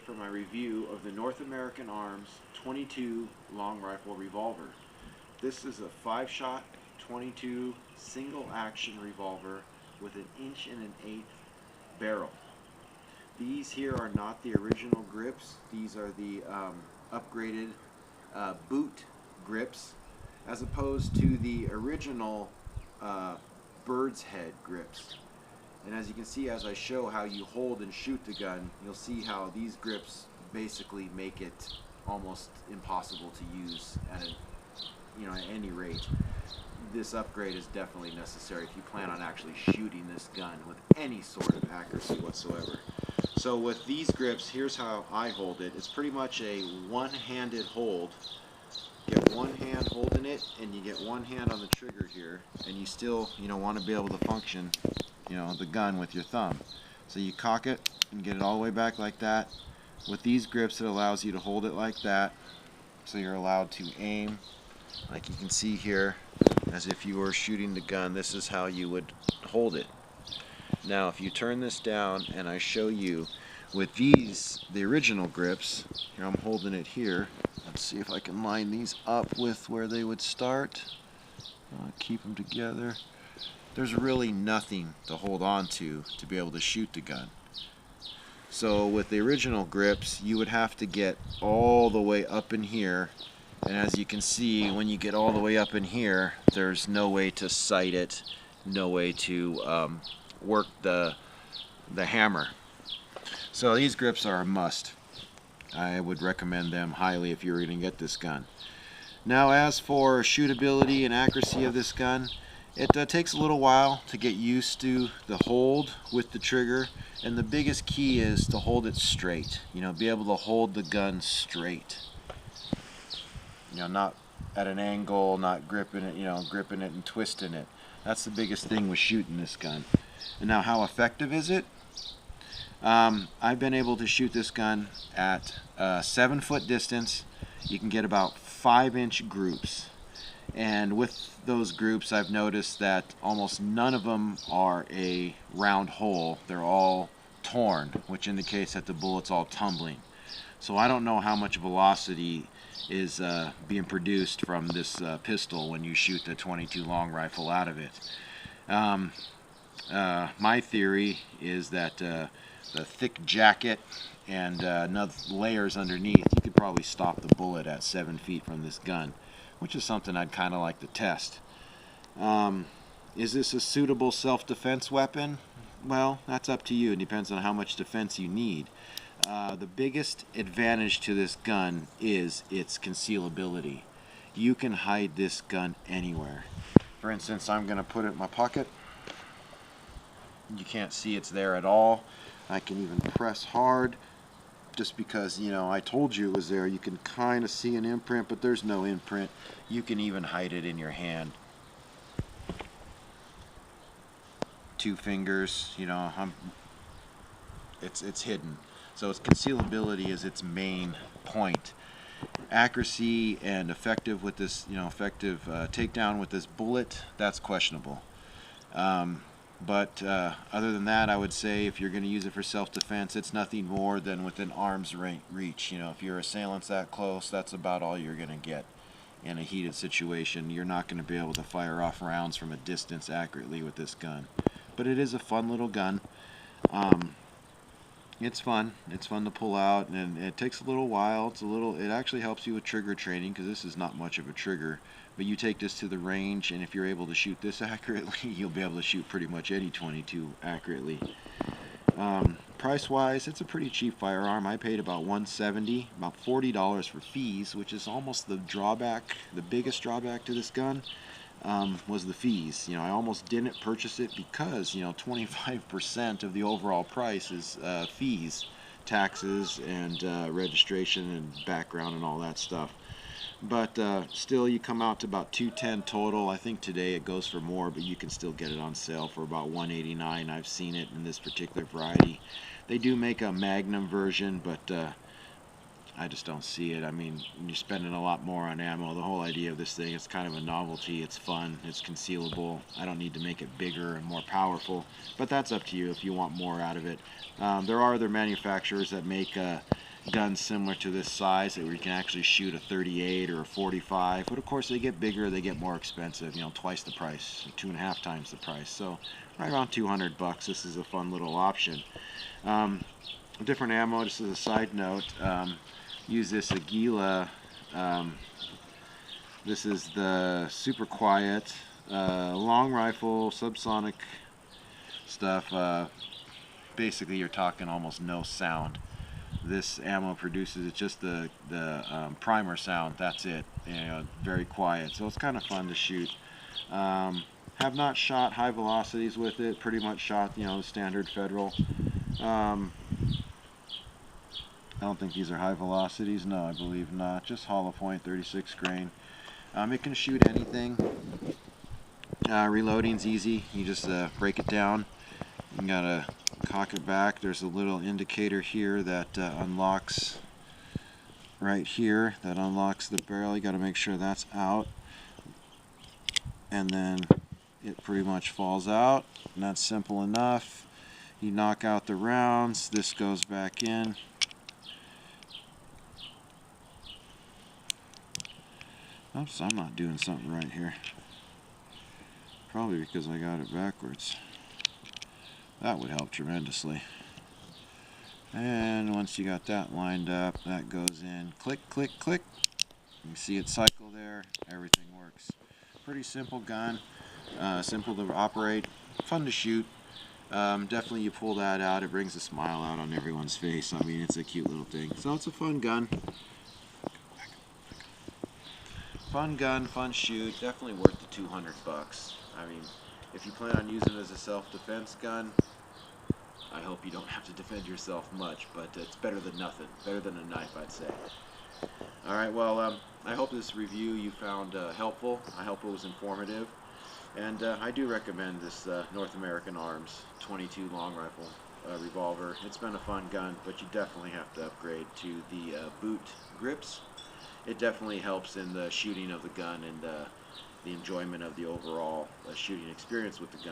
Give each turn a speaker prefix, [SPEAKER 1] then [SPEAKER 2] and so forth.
[SPEAKER 1] for my review of the North American Arms 22 long rifle revolver. This is a 5-shot 22 single action revolver with an 1 1/8" barrel. These here are not the original grips. These are the upgraded boot grips, as opposed to the original bird's head grips. And as you can see, as I show how you hold and shoot the gun, you'll see how these grips basically make it almost impossible to use at any rate. This upgrade is definitely necessary if you plan on actually shooting this gun with any sort of accuracy whatsoever. So with these grips, here's how I hold it. It's pretty much a one-handed hold. Get one hand holding it, and you get one hand on the trigger here, and you still want to be able to function the gun with your thumb. So you cock it and get it all the way back like that. With these grips, it allows you to hold it like that, so you're allowed to aim like you can see here, as if you were shooting the gun. This is how you would hold it. Now if you turn this down and I show you with these, the original grips, here I'm holding it here. Let's see if I can line these up with where they would start. Keep them together. There's really nothing to hold on to be able to shoot the gun. So with the original grips, you would have to get all the way up in here, and as you can see, when you get all the way up in here, there's no way to sight it, no way to work the hammer. So these grips are a must. I would recommend them highly if you were going to get this gun. Now as for shootability and accuracy of this gun, it takes a little while to get used to the hold with the trigger, and the biggest key is to hold it straight. Be able to hold the gun straight. Not at an angle, not gripping it, gripping it and twisting it. That's the biggest thing with shooting this gun. And now how effective is it? I've been able to shoot this gun at 7-foot distance. You can get about 5-inch groups. And with those groups, I've noticed that almost none of them are a round hole. They're all torn, which indicates that the bullet's all tumbling. So I don't know how much velocity is being produced from this pistol when you shoot the 22 long rifle out of it. My theory is that the thick jacket and layers underneath, you could probably stop the bullet at 7 feet from this gun, which is something I'd kind of like to test. Is this a suitable self-defense weapon? Well, that's up to you. It depends on how much defense you need. The biggest advantage to this gun is its concealability. You can hide this gun anywhere. For instance, I'm going to put it in my pocket. You can't see it's there at all. I can even press hard just because, I told you it was there. You can kind of see an imprint, but there's no imprint. You can even hide it in your hand. 2 fingers, it's hidden. So its concealability is its main point. Accuracy and effective with this, effective takedown with this bullet, that's questionable. But other than that, I would say if you're going to use it for self-defense, it's nothing more than within arm's reach. If your assailant's that close, that's about all you're going to get in a heated situation. You're not going to be able to fire off rounds from a distance accurately with this gun. But it is a fun little gun. It's fun. It's fun to pull out, and it takes a little while. It actually helps you with trigger training, because this is not much of a trigger. But you take this to the range, and if you're able to shoot this accurately, you'll be able to shoot pretty much any 22 accurately. Price-wise, it's a pretty cheap firearm. I paid about $170, about $40 for fees, which is almost the drawback. The biggest drawback to this gun was the fees. I almost didn't purchase it because 25% of the overall price is fees, taxes, and registration and background and all that stuff. But still, you come out to about $210 total. I think today it goes for more, but you can still get it on sale for about $189. I've seen it in this particular variety. They do make a Magnum version, but I just don't see it. I mean, you're spending a lot more on ammo. The whole idea of this thing, it's kind of a novelty. It's fun. It's concealable. I don't need to make it bigger and more powerful, but that's up to you if you want more out of it. There are other manufacturers that make guns similar to this size where you can actually shoot a 38 or a 45, but of course they get bigger, they get more expensive, twice the price, 2.5 times the price. So right around 200 bucks. This is a fun little option. Different ammo, just as a side note, use this Aguila. This is the super quiet long rifle subsonic stuff. Basically you're talking almost no sound. This ammo produces just the primer sound. That's it. Very quiet. So it's kind of fun to shoot. Have not shot high velocities with it. Pretty much shot the standard federal. I don't think these are high velocities. No, I believe not. Just hollow point 36 grain. It can shoot anything. Reloading's easy. You just break it down. You gotta cock it back. There's a little indicator here that unlocks right here. That unlocks the barrel. You gotta make sure that's out. And then it pretty much falls out. And that's simple enough. You knock out the rounds. This goes back in. Oops, I'm not doing something right here. Probably because I got it backwards. That would help tremendously. And once you got that lined up, that goes in. Click, click, click. You see it cycle there. Everything works. Pretty simple gun. Simple to operate. Fun to shoot. Definitely you pull that out, it brings a smile out on everyone's face. I mean, it's a cute little thing. So it's a fun gun. Fun gun, fun shoot. Definitely worth the 200 bucks. I mean, if you plan on using it as a self-defense gun, I hope you don't have to defend yourself much, but it's better than nothing. Better than a knife, I'd say. Alright, well, I hope this review you found helpful. I hope it was informative. And I do recommend this North American Arms 22 long rifle revolver. It's been a fun gun, but you definitely have to upgrade to the boot grips. It definitely helps in the shooting of the gun and the enjoyment of the overall shooting experience with the gun.